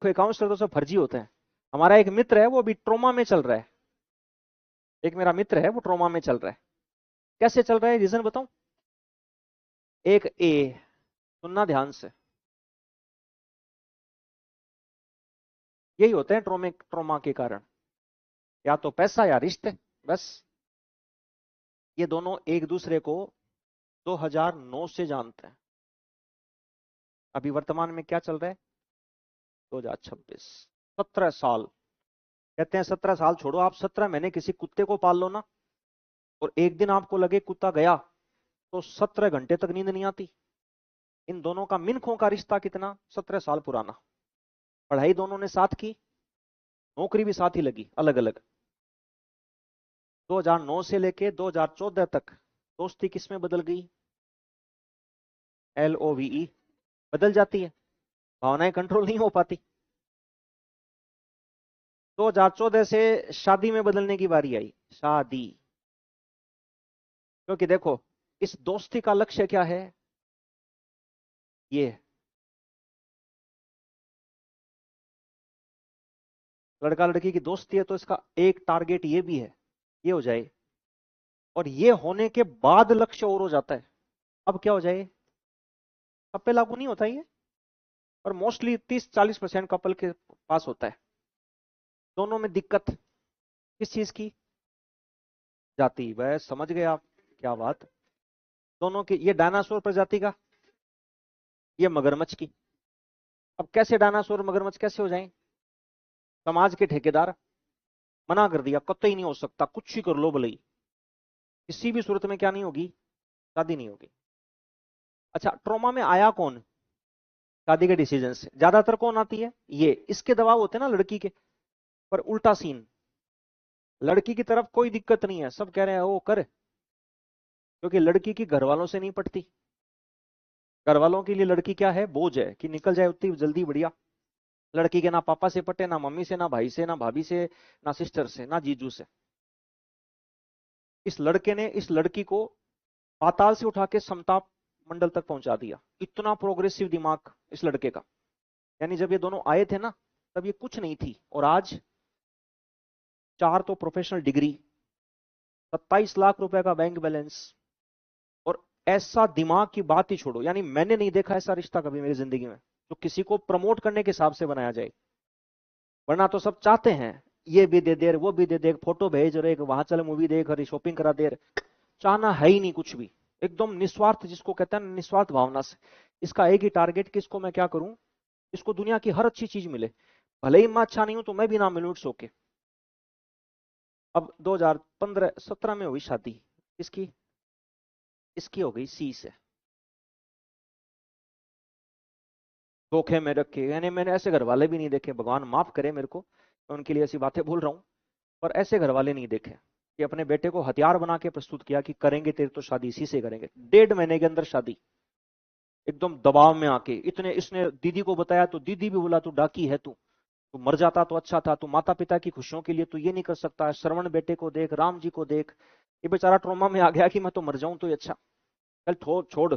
कोई काउंसलर तो सब फर्जी होते हैं। हमारा एक मित्र है वो अभी ट्रोमा में चल रहा है। एक मेरा मित्र है वो ट्रोमा में चल रहा है। कैसे चल रहा है, रीजन बताऊं? एक ए, सुनना ध्यान से, यही होते हैं ट्रोमा के कारण, या तो पैसा या रिश्ते। बस, ये दोनों एक दूसरे को 2009 से जानते हैं। अभी वर्तमान में क्या चल रहा है? 2026, 17 साल। कहते हैं 17 साल छोड़ो, आप 17 महीने किसी कुत्ते को पाल लो ना, और एक दिन आपको लगे कुत्ता गया, तो 17 घंटे तक नींद नहीं आती। इन दोनों का मिनखों का रिश्ता कितना, 17 साल पुराना। पढ़ाई दोनों ने साथ की, नौकरी भी साथ ही लगी, अलग अलग। 2009 से लेके 2014 तक दोस्ती किस में बदल गई? LOVE, बदल जाती है, भावनाएं कंट्रोल नहीं हो पाती। 2014 से शादी में बदलने की बारी आई, शादी। क्योंकि देखो, इस दोस्ती का लक्ष्य क्या है? ये लड़का लड़की की दोस्ती है, तो इसका एक टारगेट ये भी है, ये हो जाए। और ये होने के बाद लक्ष्य और हो जाता है। अब क्या हो जाए? सब पे लागू नहीं होता ये, और मोस्टली 30-40% कपल के पास होता है। दोनों में दिक्कत किस चीज की? जाति। वह समझ गए आप, क्या बात। दोनों की, ये डायनासोर प्रजाति का, ये मगरमच्छ की। अब कैसे डायनासोर मगरमच्छ कैसे हो जाएं? समाज के ठेकेदार मना कर दिया, कतई नहीं हो सकता, कुछ ही कर लो भले ही, किसी भी सूरत में क्या नहीं होगी, शादी नहीं होगी। अच्छा, ट्रॉमा में आया कौन? शादी के डिसीजन से ज्यादातर कौन आती है? ये, इसके दबाव होते हैं ना लड़की के। पर उल्टा सीन, लड़की की तरफ कोई दिक्कत नहीं है, सब कह रहे हैं वो कर, क्योंकि लड़की की घर वालों से नहीं पटती। घर वालों के लिए लड़की क्या है? बोझ है, कि निकल जाए उतनी जल्दी बढ़िया। लड़की के ना पापा से पटे, ना मम्मी से, ना भाई से, ना भाभी से, ना सिस्टर से, ना जीजू से। इस लड़के ने इस लड़की को पाताल से उठा के समताप मंडल तक पहुंचा दिया। इतना प्रोग्रेसिव दिमाग इस लड़के का। यानी जब ये दोनों आए थे ना, तब ये कुछ नहीं थी, और आज 4 तो प्रोफेशनल डिग्री, 27 लाख रुपए का बैंक बैलेंस, और ऐसा दिमाग की बात ही छोड़ो। यानी मैंने नहीं देखा ऐसा रिश्ता कभी मेरी जिंदगी में, जो किसी को प्रमोट करने के हिसाब से बनाया जाए। वरना तो सब चाहते हैं, ये भी दे दे, वो भी दे दे, फोटो भेज रहे, वहां चल मूवी देख रही, शॉपिंग करा दे। चाहना है ही नहीं कुछ भी, एकदम निस्वार्थ, जिसको कहते हैं निस्वार्थ भावना से। इसका एक ही टारगेट कि इसको मैं क्या करूं, इसको दुनिया की हर अच्छी चीज मिले, भले ही मैं अच्छा नहीं हूं तो मैं भी ना मिलूं, इट्स ओके। अब 2015-17 में हुई शादी, इसकी इसकी हो गई सी से, धोखे में रखे। यानी मैंने ऐसे घर वाले भी नहीं देखे, भगवान माफ करे मेरे को, मैं उनके लिए ऐसी बातें बोल रहा हूं, पर ऐसे घर वाले नहीं देखे कि अपने बेटे को हथियार बना के प्रस्तुत किया कि करेंगे तेरी तो शादी इसी से करेंगे। 1.5 महीने के अंदर शादी, एकदम दबाव में आके। इतने इसने दीदी को बताया, तो दीदी भी बोला तू डाकी है, तू मर जाता तो अच्छा था, तू माता पिता की खुशियों के लिए तू ये नहीं कर सकता। श्रवण बेटे को देख, राम जी को देख, ये बेचारा ट्रोमा में आ गया कि मैं तो मर जाऊं तो ये अच्छा। चल छोड़,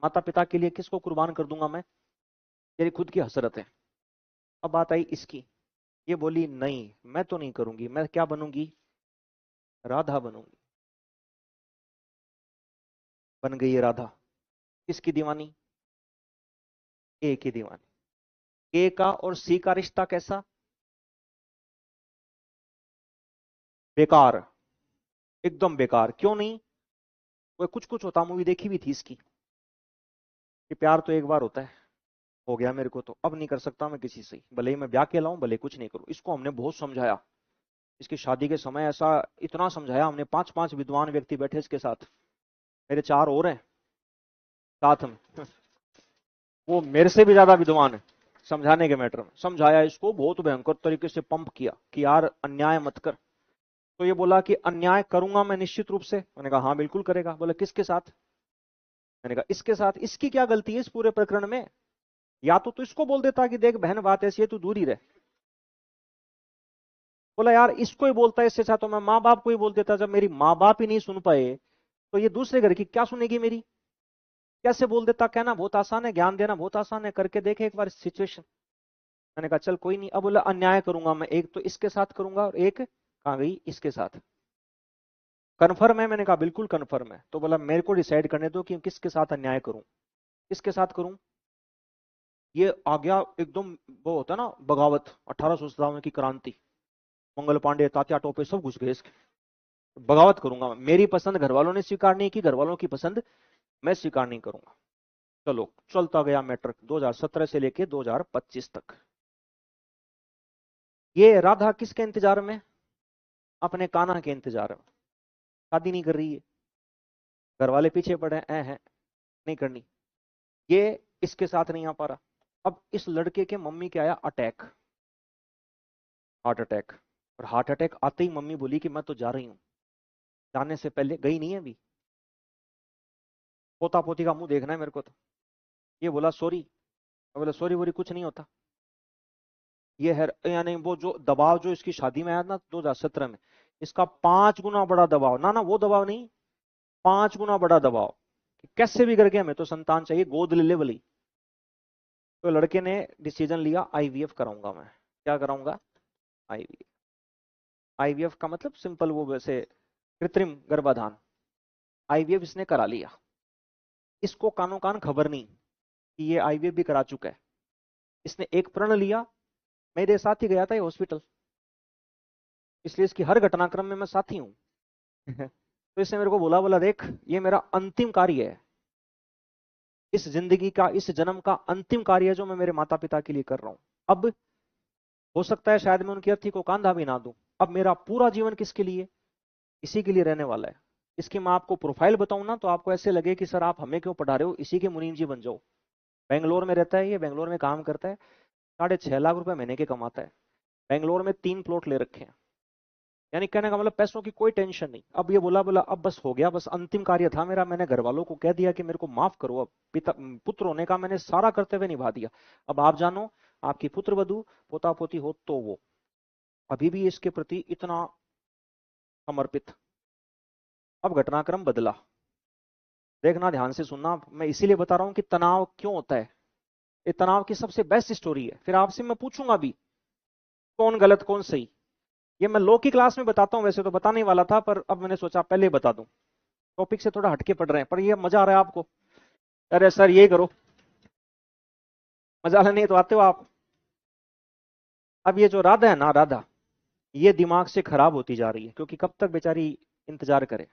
माता पिता के लिए किसको कुर्बान कर दूंगा मैं, तेरी खुद की हसरत है। अब बात आई इसकी, ये बोली नहीं मैं तो नहीं करूंगी, मैं क्या बनूंगी, राधा बनूंगी। बन गई है राधा। किसकी दीवानी? ए की दीवानी। ए का और सी का रिश्ता कैसा? बेकार, एकदम बेकार। क्यों नहीं? वो कुछ कुछ होता मूवी देखी भी थी इसकी, कि प्यार तो एक बार होता है, हो गया मेरे को, तो अब नहीं कर सकता मैं किसी से, भले ही मैं ब्याह के लाऊं, भले कुछ नहीं करूं। इसको हमने बहुत समझाया, इसकी शादी के समय ऐसा इतना समझाया हमने, 5-5 विद्वान व्यक्ति बैठे इसके साथ, मेरे 4 और हैं साथ में। वो मेरे से भी ज्यादा विद्वान है समझाने के मैटर में। समझाया इसको, बहुत भयंकर तरीके से पंप किया कि यार अन्याय मत कर। तो ये बोला कि अन्याय करूंगा मैं निश्चित रूप से। मैंने कहा हाँ बिल्कुल करेगा। बोले किसके साथ? मैंने कहा इसके साथ। इसकी क्या गलती है इस पूरे प्रकरण में? या तो तू इसको बोल देता कि देख बहन बात ऐसी है, तू दूर ही रह। बोला यार इसको ही बोलता है, इससे अच्छा तो मैं माँ बाप को ही बोल देता। जब मेरी माँ बाप ही नहीं सुन पाए, तो ये दूसरे घर की क्या सुनेगी मेरी? कैसे बोल देता? कहना बहुत आसान है, ज्ञान देना बहुत आसान है, करके देखे एक बार सिचुएशन। मैंने कहा चल कोई नहीं। अब बोला अन्याय करूंगा मैं, एक तो इसके साथ करूंगा और एक कहाँ गई, इसके साथ। कन्फर्म है? मैंने कहा बिल्कुल कन्फर्म है। तो बोला मेरे को डिसाइड करने दो कि किसके साथ अन्याय करूं, किसके साथ करूं। ये आ गया एकदम, वो होता है ना बगावत, 1857 की क्रांति, मंगल पांडे तात्या टोपे सब घुस गए इसके। बगावत करूंगा मैं, मेरी पसंद घर वालों ने स्वीकार नहीं की, घर वालों की पसंद मैं स्वीकार नहीं करूंगा। चलो चलता गया मैटर 2017 से लेके 2025 तक। ये राधा किसके इंतजार में, अपने कान्हा के इंतजार में। शादी नहीं कर रही है, घर वाले पीछे पड़े हैं, नहीं करनी। ये इसके साथ नहीं आ पा रहा। अब इस लड़के के मम्मी के आया अटैक, हार्ट अटैक। और हार्ट अटैक आते ही मम्मी बोली कि मैं तो जा रही हूँ। जाने से पहले, गई नहीं है अभी, पोता पोती का मुंह देखना है मेरे को तो। ये बोला सॉरी। बोला सॉरी वोरी कुछ नहीं होता। ये है यानी वो जो दबाव जो इसकी शादी में आया ना 2017 में, इसका 5 गुना बड़ा दबाव, ना ना वो दबाव नहीं, 5 गुना बड़ा दबाव कि कैसे भी करके हमें तो संतान चाहिए, गोद ले ले भली। तो लड़के ने डिसीजन लिया आईवीएफ कराऊंगा मैं। क्या कराऊंगा? आईवीएफ। आईवीएफ का मतलब सिंपल वो वैसे कृत्रिम गर्भाधान। आईवीएफ इसने करा लिया। इसको कानो कान खबर नहीं कि ये आईवीएफ भी करा चुका है। इसने एक प्रण लिया, मेरे साथ ही गया था ये हॉस्पिटल, इसलिए इसकी हर घटनाक्रम में मैं साथी हूं। तो इसने मेरे को बोला देख ये मेरा अंतिम कार्य है, इस जिंदगी का, इस जन्म का अंतिम कार्य है जो मैं मेरे माता पिता के लिए कर रहा हूं। अब हो सकता है शायद मैं उनकी अर्थी को कांधा भी ना दूं। अब मेरा पूरा जीवन किसके लिए, इसी के लिए रहने वाला है। इसकी मैं आपको प्रोफाइल बताऊं ना तो आपको ऐसे लगे कि सर आप हमें क्यों पढ़ा रहे हो, इसी के मुनीम जी बन जाओ। बेंगलोर में रहता है ये, बेंगलोर में काम करता है, 6.5 लाख रुपए महीने के कमाता है। बेंगलोर में 3 प्लॉट ले रखे हैं। यानी कहने का मतलब पैसों की कोई टेंशन नहीं। अब ये बोला अब बस हो गया, बस अंतिम कार्य था मेरा, मैंने घर वालों को कह दिया कि मेरे को माफ करो। अब पिता पुत्र होने का मैंने सारा कर्तव्य निभा दिया। अब आप जानो, आपकी पुत्र वधू पोता पोती हो तो वो अभी भी इसके प्रति इतना समर्पित। अब घटनाक्रम बदला, देखना ध्यान से सुनना। मैं इसीलिए बता रहा हूं कि तनाव क्यों होता है, ये तनाव की सबसे बेस्ट स्टोरी है। फिर आपसे मैं पूछूंगा भी कौन गलत कौन सही। ये मैं लॉ की क्लास में बताता हूं, वैसे तो बताने ही वाला था पर अब मैंने सोचा पहले ही बता दूं। टॉपिक से थोड़ा हटके पढ़ रहे हैं पर ये मजा आ रहा है आपको। अरे सर ये करो, मजा नहीं तो आते हो आप। अब ये जो राधा है ना, राधा ये दिमाग से खराब होती जा रही है, क्योंकि कब तक बेचारी इंतजार करे,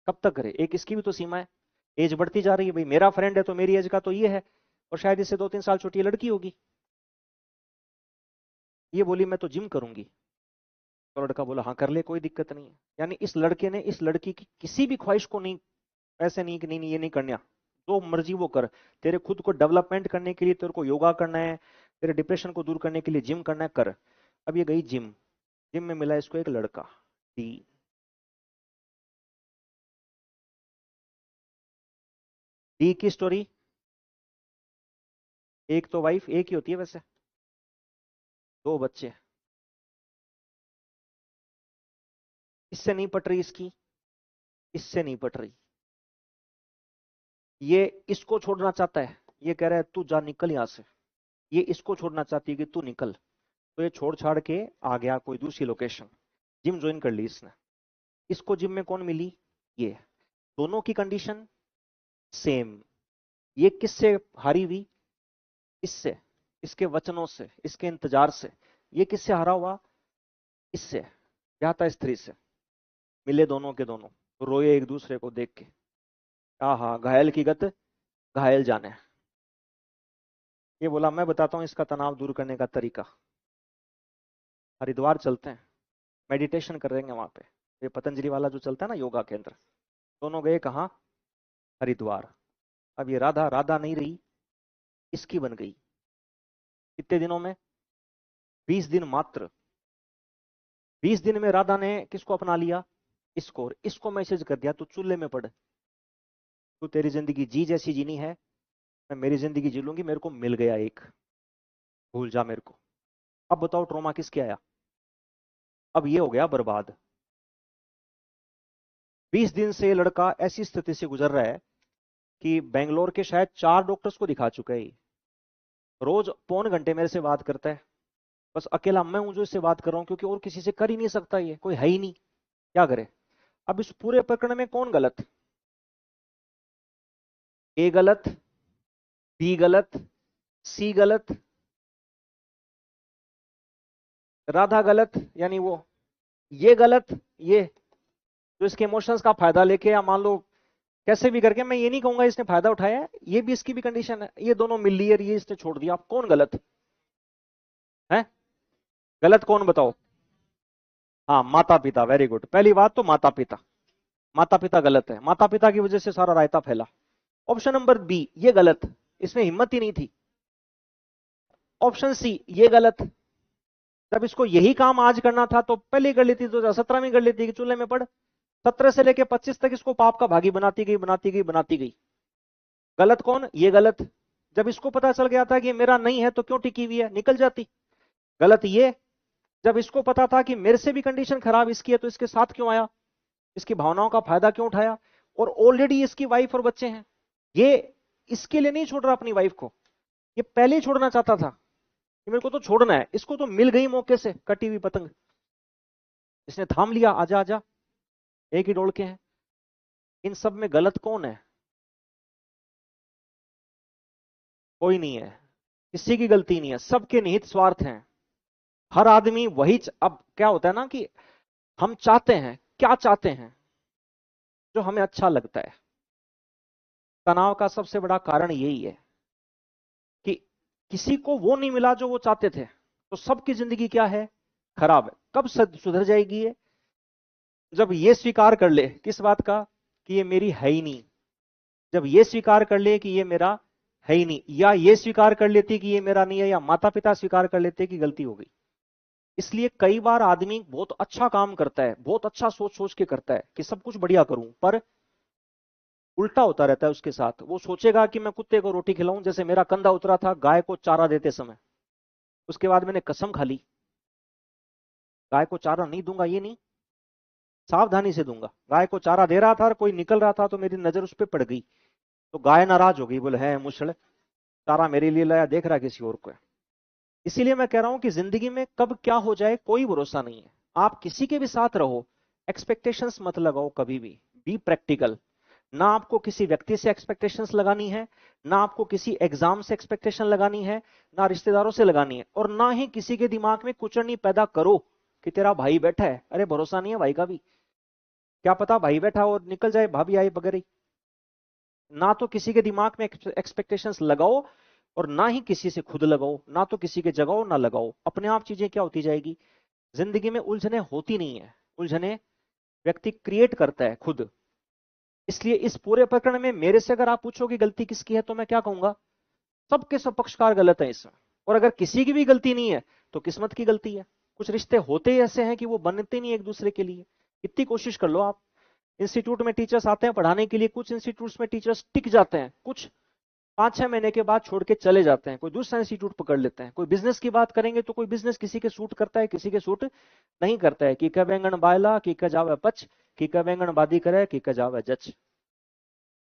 कब तक करे। एक इसकी भी तो सीमा है, एज बढ़ती जा रही है। भाई मेरा फ्रेंड है तो मेरी एज का तो ये है, और शायद इससे 2-3 साल छोटी ये लड़की होगी। ये बोली मैं तो जिम करूंगी। तो लड़का बोला हाँ कर ले, कोई दिक्कत नहीं है। यानी इस लड़के ने इस लड़की की किसी भी ख्वाहिश को नहीं, ऐसे नहीं कि नहीं ये नहीं करना, जो मर्जी वो कर। तेरे खुद को डेवलपमेंट करने के लिए तेरे को योगा करना है, तेरे डिप्रेशन को दूर करने के लिए जिम करना है, कर। अब ये गई जिम, जिम में मिला इसको एक लड़का डी। डी की स्टोरी, एक तो वाइफ एक ही होती है वैसे, 2 बच्चे। इससे नहीं पट रही इसकी, इससे नहीं पट रही। ये इसको छोड़ना चाहता है, ये कह रहा है तू जा निकल यहां से। ये इसको छोड़ना चाहती है कि तू निकल। तो ये छोड़ छाड़ के आ गया कोई दूसरी लोकेशन, जिम ज्वाइन कर ली इसने। इसको जिम में कौन मिली, ये। दोनों की कंडीशन सेम। ये किससे हारी हुई, इससे, इसके वचनों से, इसके इंतजार से। ये किससे हारा हुआ, इससे। क्या था, स्त्री से। मिले दोनों के दोनों, रोए एक दूसरे को देख के। आहा घायल की गत घायल जाने। ये बोला मैं बताता हूं इसका तनाव दूर करने का तरीका। हरिद्वार चलते हैं, मेडिटेशन करेंगे वहां पे। ये पतंजलि वाला जो चलता है ना योगा केंद्र। दोनों गए कहाँ, हरिद्वार। अब ये राधा राधा नहीं रही, इसकी बन गई। कितने दिनों में, 20 दिन मात्र। 20 दिन में राधा ने किसको अपना लिया, इसको। और इसको मैसेज कर दिया तू चूल्हे में पड़, तू तेरी जिंदगी जी जैसी जीनी है, मैं मेरी जिंदगी जी लूंगी, मेरे को मिल गया एक, भूल जा मेरे को। अब बताओ ट्रॉमा किसके आया, अब ये हो गया बर्बाद। 20 दिन से ये लड़का ऐसी स्थिति से गुजर रहा है कि बेंगलोर के शायद 4 डॉक्टर्स को दिखा चुका है। रोज 1.25 घंटे मेरे से बात करता है, बस अकेला मैं हूं जो इससे बात कर रहा हूं, क्योंकि और किसी से कर ही नहीं सकता, ये कोई है ही नहीं, क्या करे। अब इस पूरे प्रकरण में कौन गलत? ए गलत, बी गलत, सी गलत, राधा गलत, यानी वो, ये गलत, ये जो इसके इमोशंस का फायदा लेके, या मान लो कैसे भी करके, मैं ये नहीं कहूंगा इसने फायदा उठाया है, ये भी इसकी भी कंडीशन है, ये दोनों मिल लिए, ये इसने छोड़ दिया, आप कौन गलत है? गलत कौन बताओ? हाँ, माता पिता, वेरी गुड, पहली बात तो माता पिता, माता पिता गलत है, माता पिता की वजह से सारा रायता फैला। ऑप्शन नंबर बी, ये गलत, इसमें हिम्मत ही नहीं थी। ऑप्शन सी, ये गलत, जब इसको यही काम आज करना था तो पहले ही कर लेती, 2017 में कर लेती कि चूल्हे में पड़। 17 से लेके 25 तक इसको पाप का भागी बनाती गई, बनाती गई, बनाती गई। गलत कौन? ये गलत, जब इसको पता चल गया था कि मेरा नहीं है तो क्यों टिकी हुई है, निकल जाती। गलत ये, जब इसको पता था कि मेरे से भी कंडीशन खराब इसकी है तो इसके साथ क्यों आया, इसकी भावनाओं का फायदा क्यों उठाया, और ऑलरेडी इसकी वाइफ और बच्चे हैं। ये इसके लिए नहीं छोड़ रहा अपनी वाइफ को, ये पहले ही छोड़ना चाहता था कि मेरे को तो छोड़ना है, इसको तो मिल गई मौके से कटी हुई पतंग, इसने थाम लिया, आजा आजा, एक ही डोल के हैं। इन सब में गलत कौन है? कोई नहीं है, किसी की गलती नहीं है, सबके निहित स्वार्थ हैं। हर आदमी वही अब क्या होता है ना कि हम चाहते हैं, क्या चाहते हैं? जो हमें अच्छा लगता है। तनाव का सबसे बड़ा कारण यही है कि किसी को वो नहीं मिला जो वो चाहते थे, तो सबकी जिंदगी क्या है? खराब है। कब सुधर जाएगी ये? जब ये स्वीकार कर ले, किस बात का? कि ये मेरी है ही नहीं। जब ये स्वीकार कर ले कि ये मेरा है ही नहीं, या ये स्वीकार कर लेती कि ये मेरा नहीं है, या माता पिता स्वीकार कर लेते कि गलती हो गई। इसलिए कई बार आदमी बहुत अच्छा काम करता है, बहुत अच्छा सोच सोच के करता है कि सब कुछ बढ़िया करूं, पर उल्टा होता रहता है उसके साथ। वो सोचेगा कि मैं कुत्ते को रोटी खिलाऊं, जैसे मेरा कंधा उतरा था गाय को चारा देते समय, उसके बाद मैंने कसम खा ली गाय को चारा नहीं दूंगा, ये नहीं, सावधानी से दूंगा। गाय को चारा दे रहा था और कोई निकल रहा था तो मेरी नजर उस पर पड़ गई, तो गाय नाराज हो गई, बोले है मुछड़, चारा मेरे लिए लाया, देख रहा किसी और को है। इसीलिए मैं कह रहा हूं कि जिंदगी में कब क्या हो जाए कोई भरोसा नहीं है। आप किसी के भी साथ रहो, एक्सपेक्टेशंस मत लगाओ कभी भी, बी प्रैक्टिकल। ना आपको किसी व्यक्ति से एक्सपेक्टेशंस लगानी है, ना आपको किसी एग्जाम से एक्सपेक्टेशन लगानी है, ना रिश्तेदारों से लगानी है, और ना ही किसी के दिमाग में कुचरनी पैदा करो कि तेरा भाई बैठा है, अरे भरोसा नहीं है भाई का भी, क्या पता भाई बैठा और निकल जाए भाभी आई बगैर। ना तो किसी के दिमाग में एक्सपेक्टेशंस लगाओ, और ना ही किसी से खुद लगाओ, ना तो किसी के जगाओ ना लगाओ। अपने आप चीजें क्या होती जाएगी, जिंदगी में उलझने होती नहीं है, उलझने व्यक्ति क्रिएट करता है खुद। इसलिए इस पूरे प्रकरण में मेरे से अगर आप पूछोगे गलती किसकी है, तो मैं क्या कहूंगा? सबके सब पक्षकार गलत है इसमें। और अगर किसी की भी गलती नहीं है तो किस्मत की गलती है। कुछ रिश्ते होते ही ऐसे हैं कि वो बनते नहीं एक दूसरे के लिए। इतनी कोशिश कर लो आप। इंस्टीट्यूट में टीचर्स आते हैं पढ़ाने के लिए, कुछ इंस्टीट्यूट्स में टीचर्स टिक जाते हैं, कुछ 5-6 महीने के बाद छोड़ के चले जाते हैं, कोई दूसरा इंस्टीट्यूट पकड़ लेते हैं। कोई बिजनेस की बात करेंगे तो कोई बिजनेस किसी के सूट करता है, किसी के सूट नहीं करता है। की का बैंगन बायला, की का जावे पच, की का बैंगन बादी करे, की का जावे जच।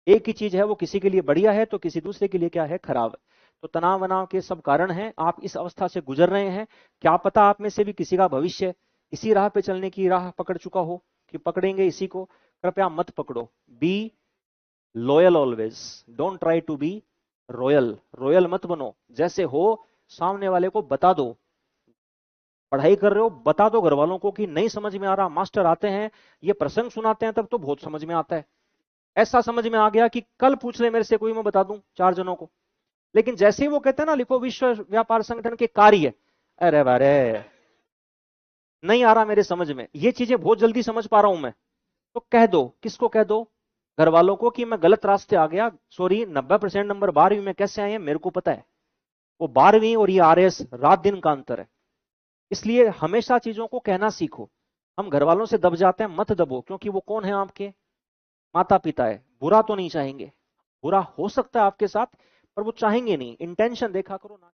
एक ही चीज है, वो किसी के लिए बढ़िया है तो किसी दूसरे के लिए क्या है? खराब है। तो तनाव वनाव के सब कारण हैं, आप इस अवस्था से गुजर रहे हैं। क्या पता आप में से भी किसी का भविष्य इसी राह पे चलने की राह पकड़ चुका हो कि पकड़ेंगे इसी को। कृपया मत पकड़ो। Be loyal always, don't try to be royal. Royal मत बनो, जैसे हो सामने वाले को बता दो। पढ़ाई कर रहे हो, बता दो घर वालों को कि नहीं समझ में आ रहा। मास्टर आते हैं, ये प्रसंग सुनाते हैं, तब तो बहुत समझ में आता है, ऐसा समझ में आ गया कि कल पूछ ले मेरे से कोई, मैं बता दूं 4 जनों को। लेकिन जैसे ही वो कहते हैं ना, लिखो विश्व व्यापार संगठन के कार्य, अरे बारे नहीं आ रहा मेरे समझ में, ये चीजें बहुत जल्दी समझ पा रहा हूं मैं, तो कह दो। किसको कह दो? घर वालों को कि मैं गलत रास्ते आ गया, सॉरी। 90% नंबर 12वीं में कैसे आए हैं मेरे को पता है। वो 12वीं और ये आरएस रात दिन का अंतर है। इसलिए हमेशा चीजों को कहना सीखो। हम घर वालों से दब जाते हैं, मत दबो, क्योंकि वो कौन है? आपके माता पिता है। बुरा तो नहीं चाहेंगे, बुरा हो सकता है आपके साथ, पर वो चाहेंगे नहीं। इंटेंशन देखा करो ना।